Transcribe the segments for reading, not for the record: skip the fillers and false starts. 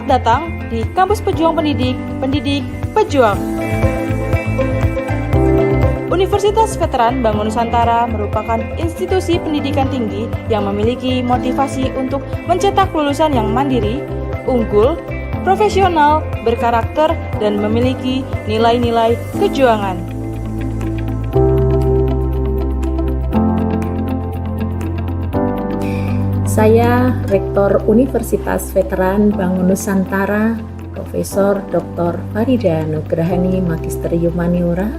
datang di Kampus Pejuang Pendidik, Pendidik Pejuang. Universitas Veteran Bangun Nusantara merupakan institusi pendidikan tinggi yang memiliki motivasi untuk mencetak lulusan yang mandiri, unggul, profesional, berkarakter, dan memiliki nilai-nilai kejuangan. Saya Rektor Universitas Veteran Bangun Nusantara, Profesor Dr. Farida Nugrahani Magister Humaniora.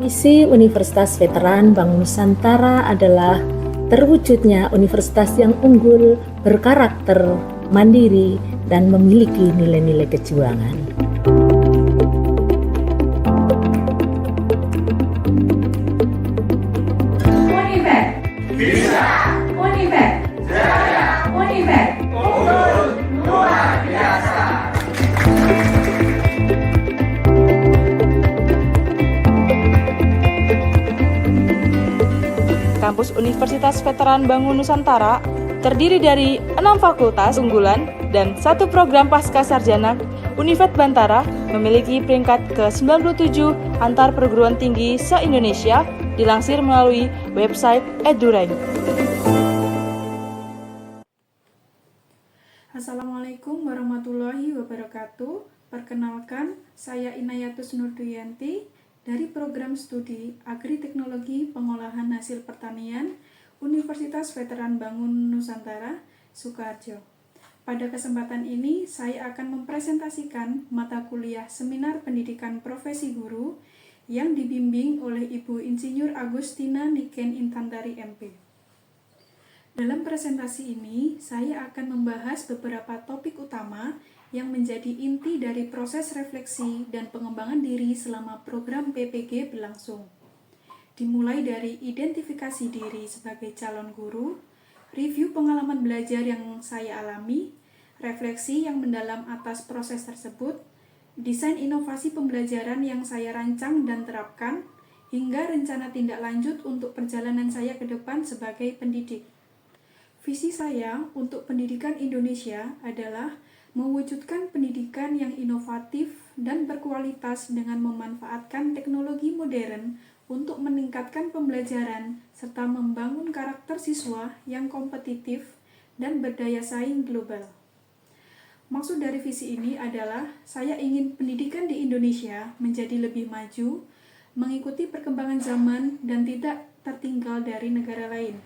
Misi Universitas Veteran Bangun Nusantara adalah terwujudnya universitas yang unggul, berkarakter, mandiri, dan memiliki nilai-nilai kejuangan. Univet bisa, Univet jaya, Univet unggul luar biasa. Kampus Universitas Veteran Bangun Nusantara terdiri dari 6 fakultas unggulan dan 1 program pasca sarjana. Univet Bantara memiliki peringkat ke-97 antar perguruan tinggi se-Indonesia, dilansir melalui website EduRank. Assalamualaikum warahmatullahi wabarakatuh. Perkenalkan, saya Inayatus Nurduyanti dari Program Studi Agri-Teknologi Pengolahan Hasil Pertanian Universitas Veteran Bangun Nusantara, Sukoharjo. Pada kesempatan ini, saya akan mempresentasikan mata kuliah Seminar Pendidikan Profesi Guru yang dibimbing oleh Ibu Insinyur Agustina Niken Infantari MP. Dalam presentasi ini, saya akan membahas beberapa topik utama yang menjadi inti dari proses refleksi dan pengembangan diri selama program PPG berlangsung. Dimulai dari identifikasi diri sebagai calon guru, review pengalaman belajar yang saya alami, refleksi yang mendalam atas proses tersebut, desain inovasi pembelajaran yang saya rancang dan terapkan, hingga rencana tindak lanjut untuk perjalanan saya ke depan sebagai pendidik. Visi saya untuk pendidikan Indonesia adalah mewujudkan pendidikan yang inovatif dan berkualitas dengan memanfaatkan teknologi modern untuk meningkatkan pembelajaran serta membangun karakter siswa yang kompetitif dan berdaya saing global. Maksud dari visi ini adalah saya ingin pendidikan di Indonesia menjadi lebih maju, mengikuti perkembangan zaman dan tidak tertinggal dari negara lain.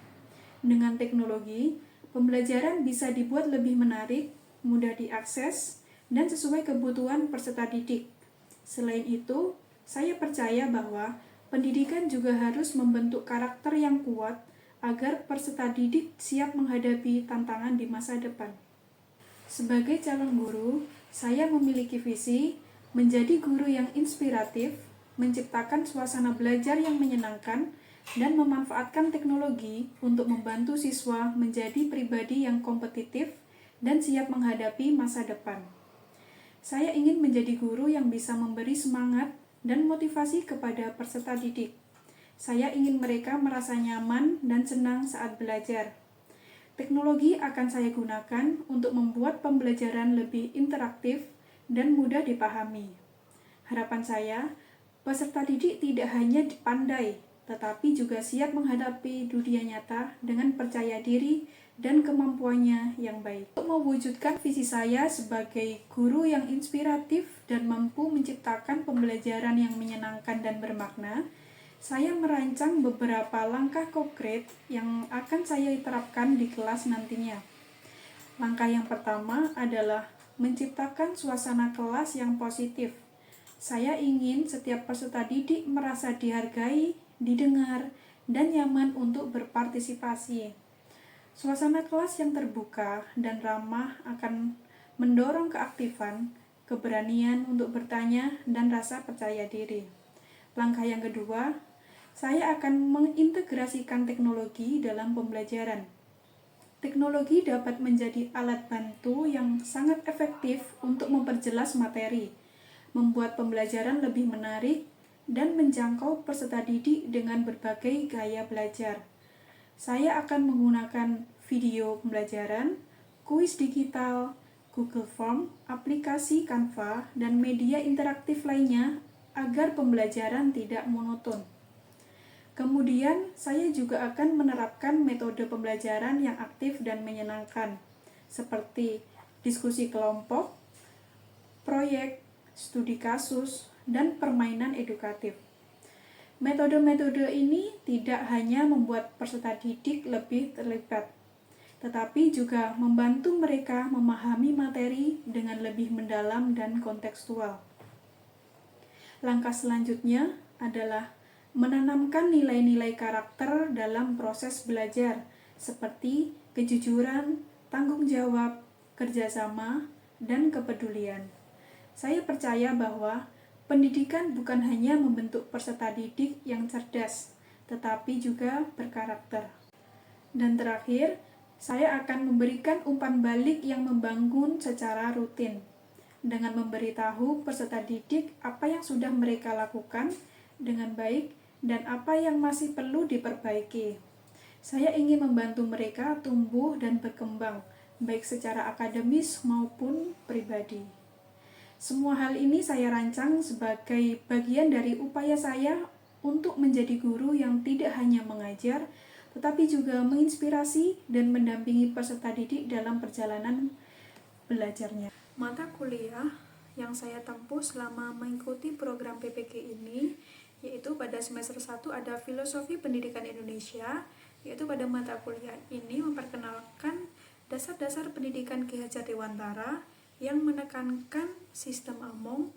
Dengan teknologi, pembelajaran bisa dibuat lebih menarik, mudah diakses, dan sesuai kebutuhan peserta didik. Selain itu, saya percaya bahwa pendidikan juga harus membentuk karakter yang kuat agar peserta didik siap menghadapi tantangan di masa depan. Sebagai calon guru, saya memiliki visi menjadi guru yang inspiratif, menciptakan suasana belajar yang menyenangkan, dan memanfaatkan teknologi untuk membantu siswa menjadi pribadi yang kompetitif dan siap menghadapi masa depan. Saya ingin menjadi guru yang bisa memberi semangat dan motivasi kepada peserta didik. Saya ingin mereka merasa nyaman dan senang saat belajar. Teknologi akan saya gunakan untuk membuat pembelajaran lebih interaktif dan mudah dipahami. Harapan saya, peserta didik tidak hanya pandai, tetapi juga siap menghadapi dunia nyata dengan percaya diri dan kemampuannya yang baik. Untuk mewujudkan visi saya sebagai guru yang inspiratif dan mampu menciptakan pembelajaran yang menyenangkan dan bermakna, saya merancang beberapa langkah konkret yang akan saya terapkan di kelas nantinya. Langkah yang pertama adalah menciptakan suasana kelas yang positif. Saya ingin setiap peserta didik merasa dihargai, didengar, dan nyaman untuk berpartisipasi. Suasana kelas yang terbuka dan ramah akan mendorong keaktifan, keberanian untuk bertanya, dan rasa percaya diri. Langkah yang kedua, saya akan mengintegrasikan teknologi dalam pembelajaran. Teknologi dapat menjadi alat bantu yang sangat efektif untuk memperjelas materi, membuat pembelajaran lebih menarik, dan menjangkau peserta didik dengan berbagai gaya belajar. Saya akan menggunakan video pembelajaran, kuis digital, Google Form, aplikasi Canva, dan media interaktif lainnya agar pembelajaran tidak monoton. Kemudian, saya juga akan menerapkan metode pembelajaran yang aktif dan menyenangkan, seperti diskusi kelompok, proyek, studi kasus, dan permainan edukatif. Metode-metode ini tidak hanya membuat peserta didik lebih terlibat, tetapi juga membantu mereka memahami materi dengan lebih mendalam dan kontekstual. Langkah selanjutnya adalah menanamkan nilai-nilai karakter dalam proses belajar, seperti kejujuran, tanggung jawab, kerjasama, dan kepedulian. Saya percaya bahwa pendidikan bukan hanya membentuk peserta didik yang cerdas, tetapi juga berkarakter. Dan terakhir, saya akan memberikan umpan balik yang membangun secara rutin, dengan memberitahu peserta didik apa yang sudah mereka lakukan dengan baik dan apa yang masih perlu diperbaiki. Saya ingin membantu mereka tumbuh dan berkembang, baik secara akademis maupun pribadi. Semua hal ini saya rancang sebagai bagian dari upaya saya untuk menjadi guru yang tidak hanya mengajar, tetapi juga menginspirasi dan mendampingi peserta didik dalam perjalanan belajarnya. Mata kuliah yang saya tempuh selama mengikuti program PPG ini, yaitu pada semester 1 ada Filosofi Pendidikan Indonesia, yaitu pada mata kuliah ini memperkenalkan dasar-dasar pendidikan Ki Hajar Dewantara yang menekankan sistem among,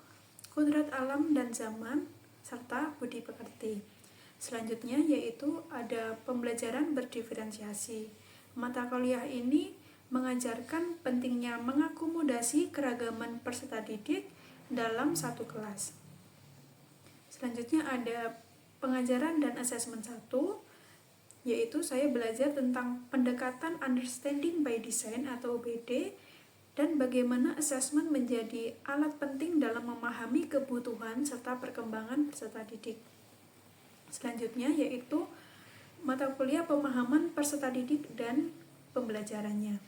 kodrat alam dan zaman, serta budi pekerti. Selanjutnya yaitu ada pembelajaran berdiferensiasi. Mata kuliah ini mengajarkan pentingnya mengakomodasi keragaman peserta didik dalam satu kelas. Selanjutnya ada pengajaran dan asesmen 1, yaitu saya belajar tentang pendekatan Understanding by Design atau UBD dan bagaimana asesmen menjadi alat penting dalam memahami kebutuhan serta perkembangan peserta didik. Selanjutnya yaitu mata kuliah pemahaman peserta didik dan pembelajarannya.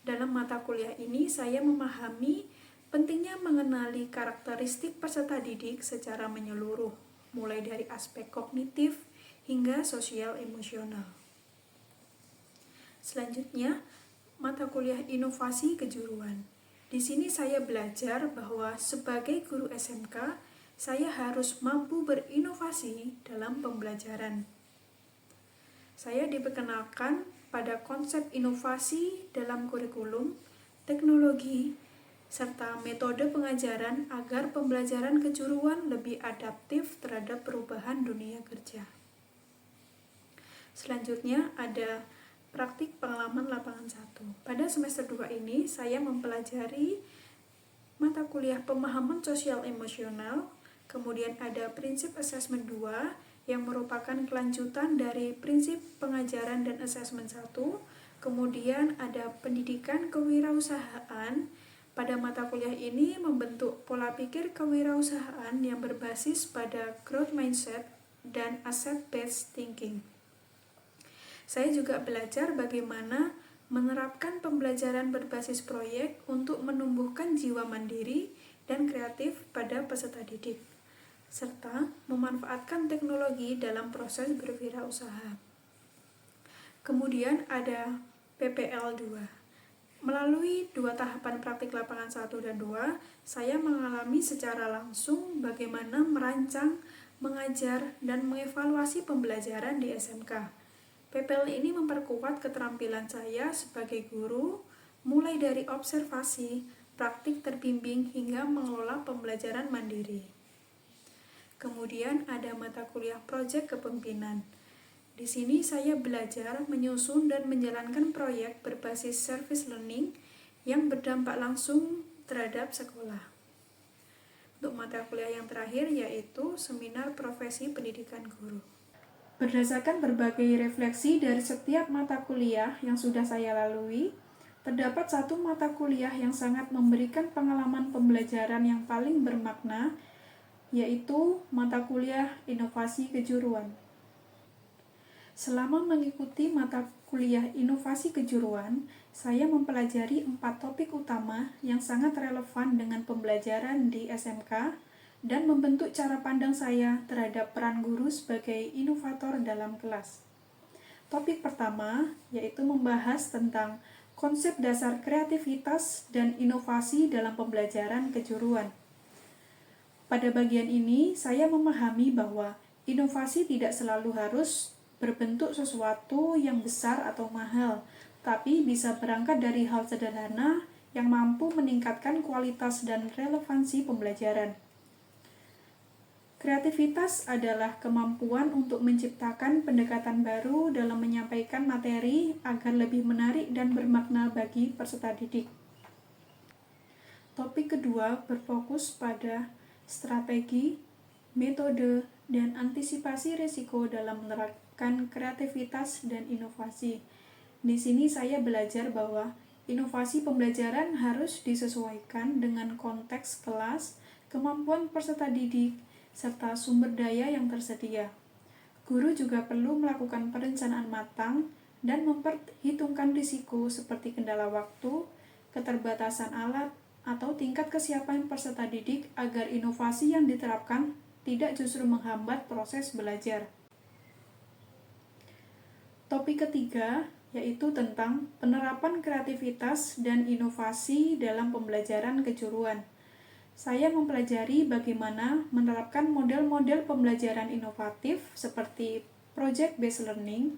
Dalam mata kuliah ini saya memahami pentingnya mengenali karakteristik peserta didik secara menyeluruh, mulai dari aspek kognitif hingga sosial emosional. Selanjutnya, mata kuliah inovasi kejuruan. Di sini saya belajar bahwa sebagai guru SMK, saya harus mampu berinovasi dalam pembelajaran. Saya diperkenalkan pada konsep inovasi dalam kurikulum, teknologi, serta metode pengajaran agar pembelajaran kejuruan lebih adaptif terhadap perubahan dunia kerja. Selanjutnya ada praktik pengalaman lapangan 1. Pada semester 2 ini saya mempelajari mata kuliah pemahaman sosial emosional, kemudian ada prinsip asesmen 2 yang merupakan kelanjutan dari prinsip pengajaran dan asesmen 1, kemudian ada pendidikan kewirausahaan. Pada mata kuliah ini membentuk pola pikir kewirausahaan yang berbasis pada growth mindset dan asset-based thinking. Saya juga belajar bagaimana menerapkan pembelajaran berbasis proyek untuk menumbuhkan jiwa mandiri dan kreatif pada peserta didik, serta memanfaatkan teknologi dalam proses berwirausaha. Kemudian ada PPL 2. Melalui 2 tahapan praktik lapangan 1 dan 2, saya mengalami secara langsung bagaimana merancang, mengajar, dan mengevaluasi pembelajaran di SMK. PPL ini memperkuat keterampilan saya sebagai guru, mulai dari observasi, praktik terbimbing, hingga mengelola pembelajaran mandiri. Kemudian ada mata kuliah proyek kepemimpinan. Di sini saya belajar menyusun dan menjalankan proyek berbasis service learning yang berdampak langsung terhadap sekolah. Untuk mata kuliah yang terakhir yaitu seminar profesi pendidikan guru. Berdasarkan berbagai refleksi dari setiap mata kuliah yang sudah saya lalui, terdapat satu mata kuliah yang sangat memberikan pengalaman pembelajaran yang paling bermakna, yaitu mata kuliah inovasi kejuruan. Selama mengikuti mata kuliah inovasi kejuruan, saya mempelajari 4 topik utama yang sangat relevan dengan pembelajaran di SMK dan membentuk cara pandang saya terhadap peran guru sebagai inovator dalam kelas. Topik pertama yaitu membahas tentang konsep dasar kreativitas dan inovasi dalam pembelajaran kejuruan. Pada bagian ini, saya memahami bahwa inovasi tidak selalu harus berbentuk sesuatu yang besar atau mahal, tapi bisa berangkat dari hal sederhana yang mampu meningkatkan kualitas dan relevansi pembelajaran. Kreativitas adalah kemampuan untuk menciptakan pendekatan baru dalam menyampaikan materi agar lebih menarik dan bermakna bagi peserta didik. Topik kedua berfokus pada strategi, metode, dan antisipasi risiko dalam menerapkan kreativitas dan inovasi. Di sini saya belajar bahwa inovasi pembelajaran harus disesuaikan dengan konteks kelas, kemampuan peserta didik, serta sumber daya yang tersedia. Guru juga perlu melakukan perencanaan matang dan memperhitungkan risiko seperti kendala waktu, keterbatasan alat, atau tingkat kesiapan peserta didik agar inovasi yang diterapkan tidak justru menghambat proses belajar. Topik ketiga yaitu tentang penerapan kreativitas dan inovasi dalam pembelajaran kejuruan. Saya mempelajari bagaimana menerapkan model-model pembelajaran inovatif seperti project-based learning,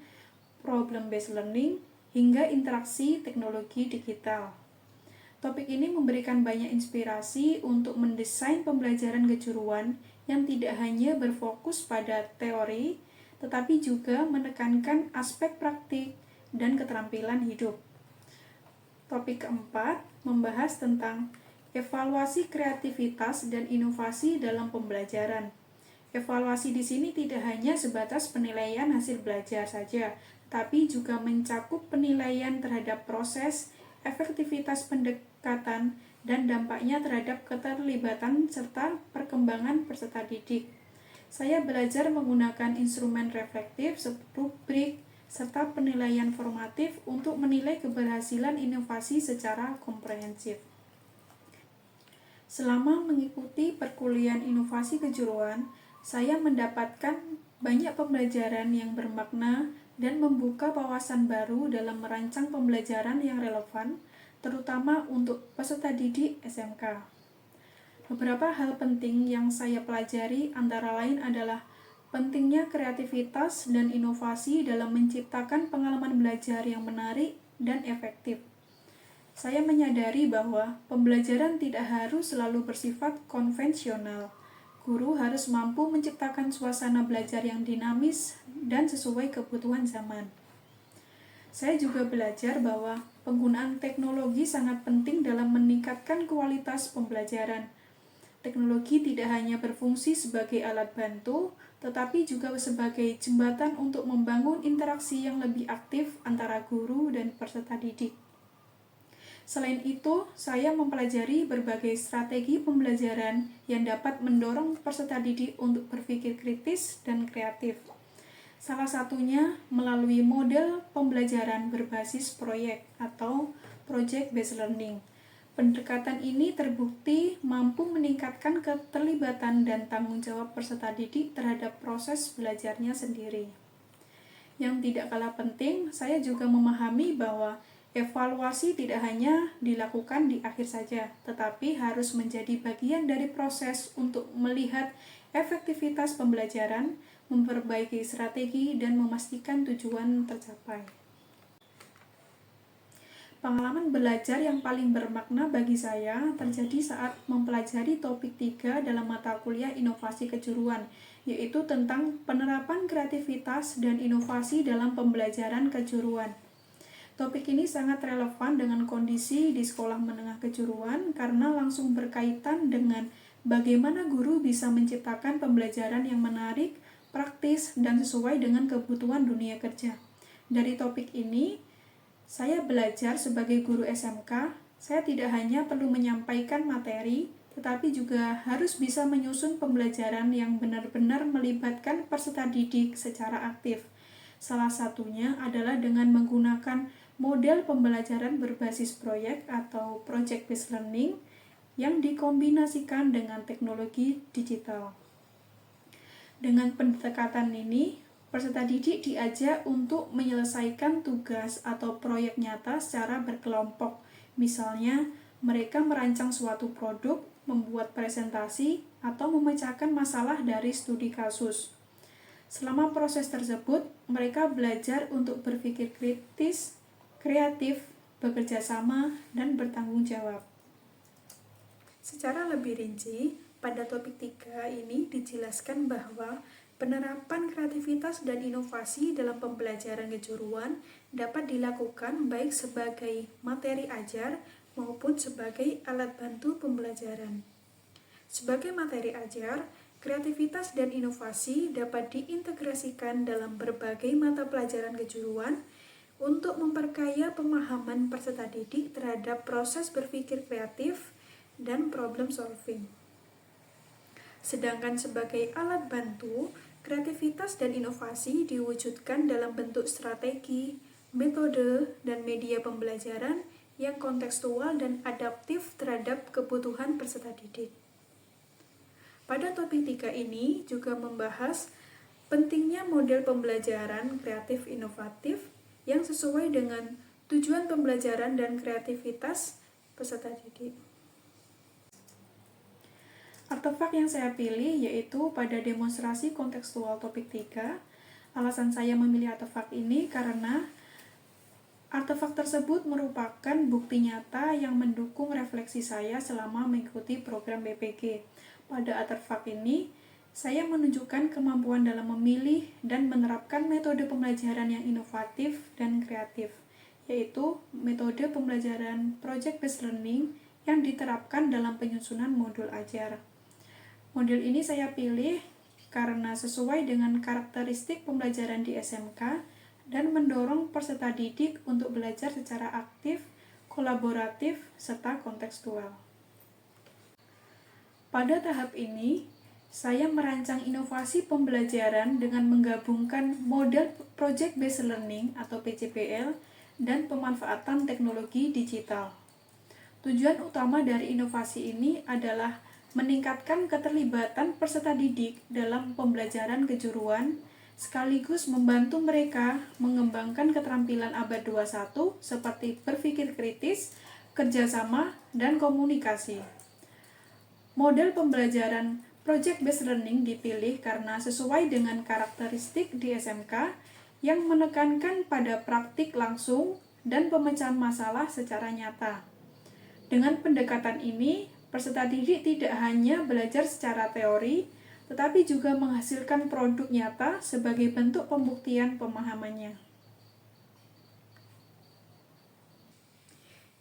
problem-based learning, hingga interaksi teknologi digital. Topik ini memberikan banyak inspirasi untuk mendesain pembelajaran kejuruan yang tidak hanya berfokus pada teori, tetapi juga menekankan aspek praktik dan keterampilan hidup. Topik keempat membahas tentang evaluasi kreativitas dan inovasi dalam pembelajaran. Evaluasi di sini tidak hanya sebatas penilaian hasil belajar saja, tapi juga mencakup penilaian terhadap proses, efektivitas pendekatan, dan dampaknya terhadap keterlibatan serta perkembangan peserta didik. Saya belajar menggunakan instrumen reflektif, rubrik, serta penilaian formatif untuk menilai keberhasilan inovasi secara komprehensif. Selama mengikuti perkuliahan inovasi kejuruan, saya mendapatkan banyak pembelajaran yang bermakna dan membuka wawasan baru dalam merancang pembelajaran yang relevan, terutama untuk peserta didik SMK. Beberapa hal penting yang saya pelajari antara lain adalah pentingnya kreativitas dan inovasi dalam menciptakan pengalaman belajar yang menarik dan efektif. Saya menyadari bahwa pembelajaran tidak harus selalu bersifat konvensional. Guru harus mampu menciptakan suasana belajar yang dinamis dan sesuai kebutuhan zaman. Saya juga belajar bahwa penggunaan teknologi sangat penting dalam meningkatkan kualitas pembelajaran. Teknologi tidak hanya berfungsi sebagai alat bantu, tetapi juga sebagai jembatan untuk membangun interaksi yang lebih aktif antara guru dan peserta didik. Selain itu, saya mempelajari berbagai strategi pembelajaran yang dapat mendorong peserta didik untuk berpikir kritis dan kreatif. Salah satunya melalui model pembelajaran berbasis proyek atau project-based learning. Pendekatan ini terbukti mampu meningkatkan keterlibatan dan tanggung jawab peserta didik terhadap proses belajarnya sendiri. Yang tidak kalah penting, saya juga memahami bahwa evaluasi tidak hanya dilakukan di akhir saja, tetapi harus menjadi bagian dari proses untuk melihat efektivitas pembelajaran, memperbaiki strategi, dan memastikan tujuan tercapai. Pengalaman belajar yang paling bermakna bagi saya terjadi saat mempelajari topik 3 dalam mata kuliah inovasi kejuruan, yaitu tentang penerapan kreativitas dan inovasi dalam pembelajaran kejuruan. Topik ini sangat relevan dengan kondisi di sekolah menengah kejuruan karena langsung berkaitan dengan bagaimana guru bisa menciptakan pembelajaran yang menarik, praktis, dan sesuai dengan kebutuhan dunia kerja. Dari topik ini, saya belajar sebagai guru SMK, saya tidak hanya perlu menyampaikan materi, tetapi juga harus bisa menyusun pembelajaran yang benar-benar melibatkan peserta didik secara aktif. Salah satunya adalah dengan menggunakan model pembelajaran berbasis proyek atau project-based learning yang dikombinasikan dengan teknologi digital. Dengan pendekatan ini, peserta didik diajak untuk menyelesaikan tugas atau proyek nyata secara berkelompok. Misalnya, mereka merancang suatu produk, membuat presentasi, atau memecahkan masalah dari studi kasus. Selama proses tersebut, mereka belajar untuk berpikir kritis, kreatif, bekerja sama, dan bertanggung jawab. Secara lebih rinci, pada topik 3 ini dijelaskan bahwa penerapan kreativitas dan inovasi dalam pembelajaran kejuruan dapat dilakukan baik sebagai materi ajar maupun sebagai alat bantu pembelajaran. Sebagai materi ajar, kreativitas dan inovasi dapat diintegrasikan dalam berbagai mata pelajaran kejuruan untuk memperkaya pemahaman peserta didik terhadap proses berpikir kreatif dan problem solving. Sedangkan sebagai alat bantu, kreativitas dan inovasi diwujudkan dalam bentuk strategi, metode, dan media pembelajaran yang kontekstual dan adaptif terhadap kebutuhan peserta didik. Pada topik 3 ini juga membahas pentingnya model pembelajaran kreatif inovatif yang sesuai dengan tujuan pembelajaran dan kreativitas peserta didik. Artefak yang saya pilih yaitu pada demonstrasi kontekstual topik 3. Alasan saya memilih artefak ini karena artefak tersebut merupakan bukti nyata yang mendukung refleksi saya selama mengikuti program BPG. Pada artefak ini, saya menunjukkan kemampuan dalam memilih dan menerapkan metode pembelajaran yang inovatif dan kreatif, yaitu metode pembelajaran project-based learning yang diterapkan dalam penyusunan modul ajar. Modul ini saya pilih karena sesuai dengan karakteristik pembelajaran di SMK dan mendorong peserta didik untuk belajar secara aktif, kolaboratif, serta kontekstual. Pada tahap ini, saya merancang inovasi pembelajaran dengan menggabungkan model project-based learning atau PCBL dan pemanfaatan teknologi digital. Tujuan utama dari inovasi ini adalah meningkatkan keterlibatan peserta didik dalam pembelajaran kejuruan, sekaligus membantu mereka mengembangkan keterampilan abad 21 seperti berpikir kritis, kerjasama, dan komunikasi. Model pembelajaran project-based learning dipilih karena sesuai dengan karakteristik di SMK yang menekankan pada praktik langsung dan pemecahan masalah secara nyata. Dengan pendekatan ini, peserta didik tidak hanya belajar secara teori, tetapi juga menghasilkan produk nyata sebagai bentuk pembuktian pemahamannya.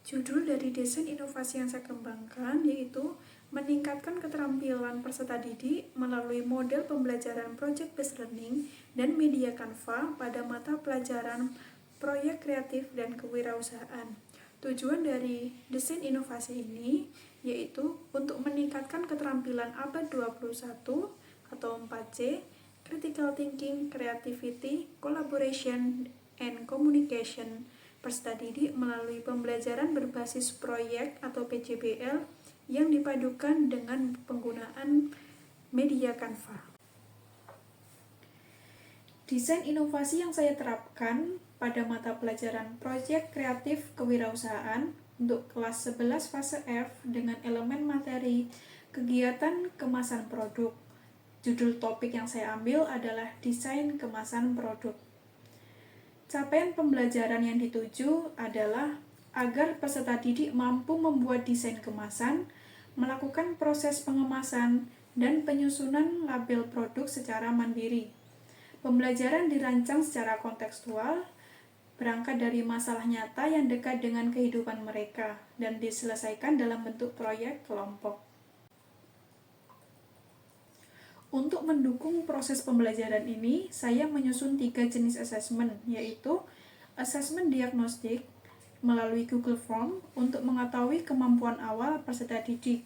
Judul dari desain inovasi yang saya kembangkan yaitu meningkatkan keterampilan peserta didik melalui model pembelajaran project-based learning dan media Canva pada mata pelajaran proyek kreatif dan kewirausahaan. Tujuan dari desain inovasi ini yaitu untuk meningkatkan keterampilan abad 21 atau 4C, critical thinking, creativity, collaboration, and communication peserta didik melalui pembelajaran berbasis proyek atau PCBL yang dipadukan dengan penggunaan media Canva. Desain inovasi yang saya terapkan pada mata pelajaran proyek kreatif kewirausahaan untuk kelas 11 fase F dengan elemen materi kegiatan kemasan produk. Judul topik yang saya ambil adalah desain kemasan produk. Capaian pembelajaran yang dituju adalah agar peserta didik mampu membuat desain kemasan, melakukan proses pengemasan, dan penyusunan label produk secara mandiri. Pembelajaran dirancang secara kontekstual, berangkat dari masalah nyata yang dekat dengan kehidupan mereka, dan diselesaikan dalam bentuk proyek kelompok. Untuk mendukung proses pembelajaran ini, saya menyusun 3 jenis asesmen, yaitu asesmen diagnostik melalui Google Form untuk mengetahui kemampuan awal peserta didik.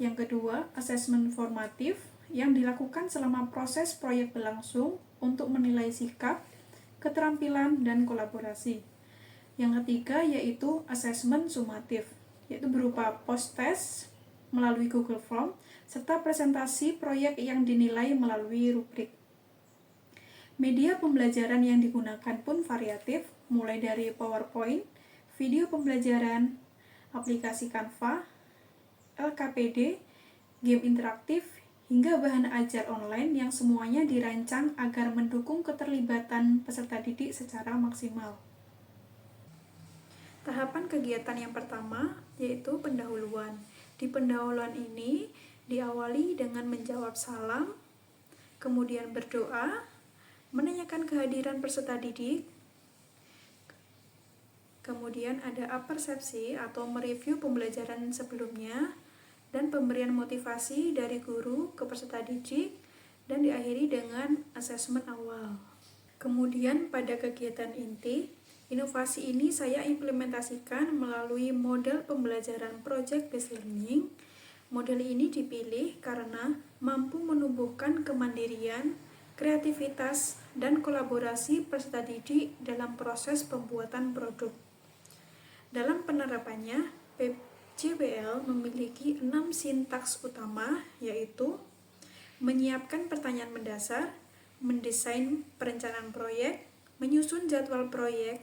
Yang kedua, asesmen formatif yang dilakukan selama proses proyek berlangsung untuk menilai sikap, keterampilan, dan kolaborasi. Yang ketiga yaitu asesmen sumatif, yaitu berupa post-test melalui Google Form, serta presentasi proyek yang dinilai melalui rubrik. Media pembelajaran yang digunakan pun variatif, mulai dari PowerPoint, video pembelajaran, aplikasi Canva, LKPD, game interaktif, hingga bahan ajar online yang semuanya dirancang agar mendukung keterlibatan peserta didik secara maksimal. Tahapan kegiatan yang pertama yaitu pendahuluan. Di pendahuluan ini diawali dengan menjawab salam, kemudian berdoa, menanyakan kehadiran peserta didik, kemudian ada apersepsi atau mereview pembelajaran sebelumnya, dan pemberian motivasi dari guru ke peserta didik, dan diakhiri dengan asesmen awal. Kemudian pada kegiatan inti, inovasi ini saya implementasikan melalui model pembelajaran project-based learning. Model ini dipilih karena mampu menumbuhkan kemandirian, kreativitas, dan kolaborasi peserta didik dalam proses pembuatan produk. Dalam penerapannya, PJBL memiliki 6 sintaks utama, yaitu menyiapkan pertanyaan mendasar, mendesain perencanaan proyek, menyusun jadwal proyek,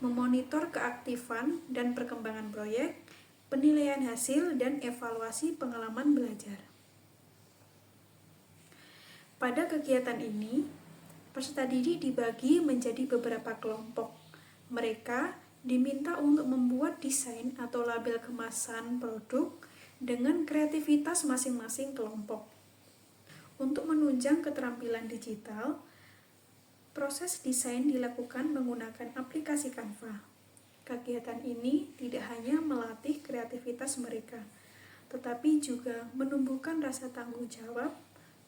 memonitor keaktifan dan perkembangan proyek, penilaian hasil, dan evaluasi pengalaman belajar. Pada kegiatan ini, peserta didik dibagi menjadi beberapa kelompok. Mereka diminta untuk membuat desain atau label kemasan produk dengan kreativitas masing-masing kelompok. Untuk menunjang keterampilan digital, proses desain dilakukan menggunakan aplikasi Canva. Kegiatan ini tidak hanya melatih kreativitas mereka, tetapi juga menumbuhkan rasa tanggung jawab,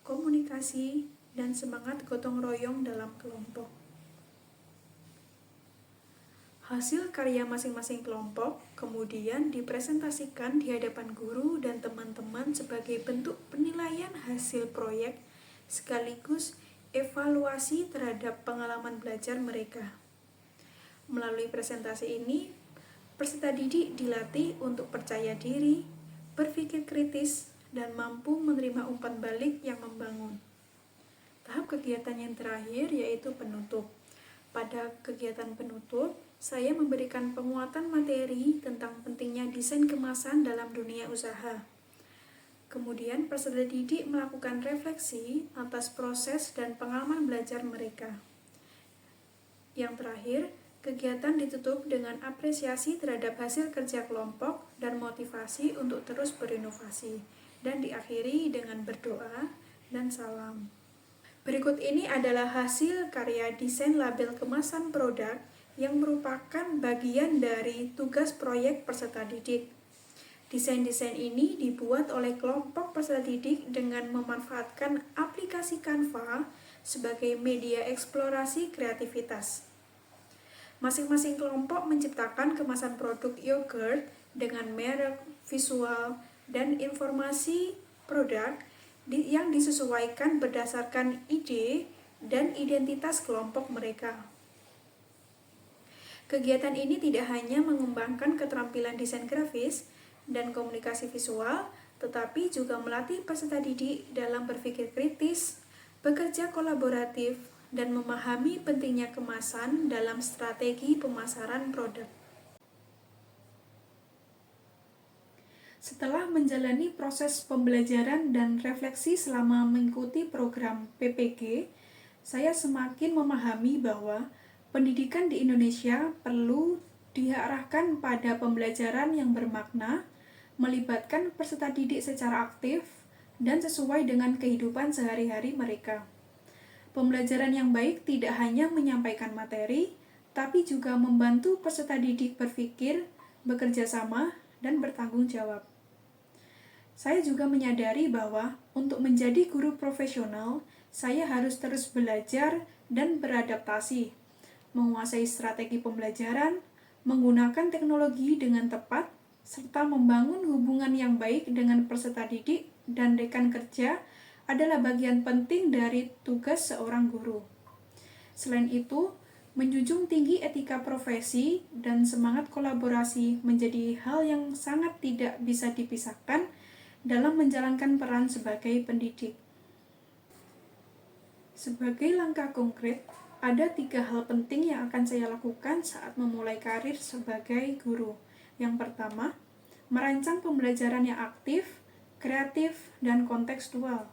komunikasi, dan semangat gotong royong dalam kelompok. Hasil karya masing-masing kelompok kemudian dipresentasikan di hadapan guru dan teman-teman sebagai bentuk penilaian hasil proyek sekaligus evaluasi terhadap pengalaman belajar mereka. Melalui presentasi ini, peserta didik dilatih untuk percaya diri, berpikir kritis, dan mampu menerima umpan balik yang membangun. Tahap kegiatan yang terakhir yaitu penutup. Pada kegiatan penutup, saya memberikan penguatan materi tentang pentingnya desain kemasan dalam dunia usaha. Kemudian peserta didik melakukan refleksi atas proses dan pengalaman belajar mereka. Yang terakhir, kegiatan ditutup dengan apresiasi terhadap hasil kerja kelompok dan motivasi untuk terus berinovasi, dan diakhiri dengan berdoa dan salam. Berikut ini adalah hasil karya desain label kemasan produk yang merupakan bagian dari tugas proyek peserta didik. Desain-desain ini dibuat oleh kelompok peserta didik dengan memanfaatkan aplikasi Canva sebagai media eksplorasi kreativitas. Masing-masing kelompok menciptakan kemasan produk yogurt dengan merek, visual, dan informasi produk yang disesuaikan berdasarkan ide dan identitas kelompok mereka. Kegiatan ini tidak hanya mengembangkan keterampilan desain grafis dan komunikasi visual, tetapi juga melatih peserta didik dalam berpikir kritis, bekerja kolaboratif, dan memahami pentingnya kemasan dalam strategi pemasaran produk. Setelah menjalani proses pembelajaran dan refleksi selama mengikuti program PPG, saya semakin memahami bahwa pendidikan di Indonesia perlu diarahkan pada pembelajaran yang bermakna, melibatkan peserta didik secara aktif, dan sesuai dengan kehidupan sehari-hari mereka. Pembelajaran yang baik tidak hanya menyampaikan materi, tapi juga membantu peserta didik berpikir, bekerja sama, dan bertanggung jawab. Saya juga menyadari bahwa untuk menjadi guru profesional, saya harus terus belajar dan beradaptasi, menguasai strategi pembelajaran, menggunakan teknologi dengan tepat, serta membangun hubungan yang baik dengan peserta didik dan rekan kerja adalah bagian penting dari tugas seorang guru. Selain itu, Menjunjung tinggi etika profesi dan semangat kolaborasi menjadi hal yang sangat tidak bisa dipisahkan dalam menjalankan peran sebagai pendidik. Sebagai langkah konkret, ada 3 hal penting yang akan saya lakukan saat memulai karir sebagai guru. Yang pertama, merancang pembelajaran yang aktif, kreatif, dan kontekstual.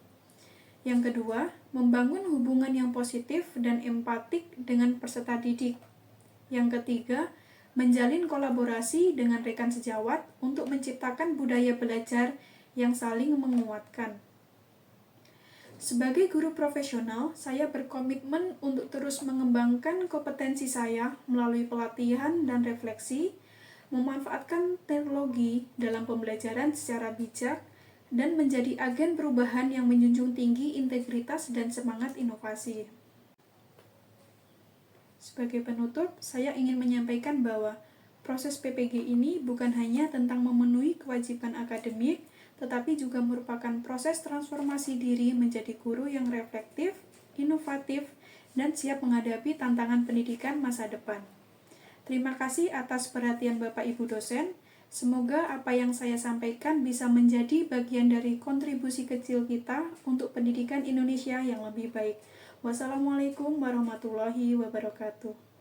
Yang kedua, membangun hubungan yang positif dan empatik dengan peserta didik. Yang ketiga, menjalin kolaborasi dengan rekan sejawat untuk menciptakan budaya belajar yang saling menguatkan. Sebagai guru profesional, saya berkomitmen untuk terus mengembangkan kompetensi saya melalui pelatihan dan refleksi, memanfaatkan teknologi dalam pembelajaran secara bijak, dan menjadi agen perubahan yang menjunjung tinggi integritas dan semangat inovasi. Sebagai penutup, saya ingin menyampaikan bahwa proses PPG ini bukan hanya tentang memenuhi kewajiban akademik, tetapi juga merupakan proses transformasi diri menjadi guru yang reflektif, inovatif, dan siap menghadapi tantangan pendidikan masa depan. Terima kasih atas perhatian Bapak Ibu dosen. Semoga apa yang saya sampaikan bisa menjadi bagian dari kontribusi kecil kita untuk pendidikan Indonesia yang lebih baik. Wassalamualaikum warahmatullahi wabarakatuh.